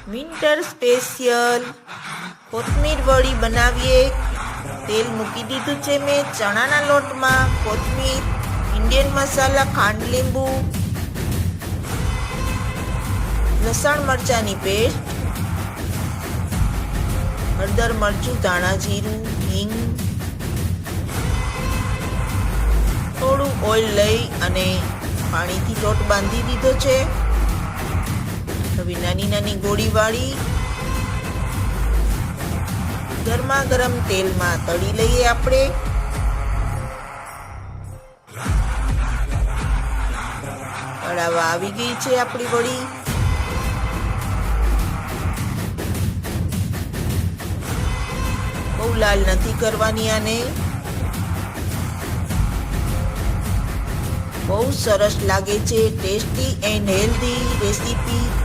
Winter special કોથમીર વડી બનાવીએ. તેલ મૂકી દીધું છે મેં. ચણાના લોટમાં કોથમીર, ઇન્ડિયન મસાલા, ખાંડ, લીંબુ, લસણ મરચાંની પેસ્ટ, હળદર, મરચું, ધાણા જીરું, હિંગ, થોડું ઓઇલ લઈ અને પાણીથી લોટ બાંધી દીધો છે. હવે નાની નાની ગોળી વાળી ગરમા ગરમ તેલમાં તળી લઈએ આપણે. તળાવા આવી ગઈ છે આપણી વડી. બહુ લાલ નથી કરવાની આને. બહુ સરસ લાગે છે. Tasty and healthy recipe.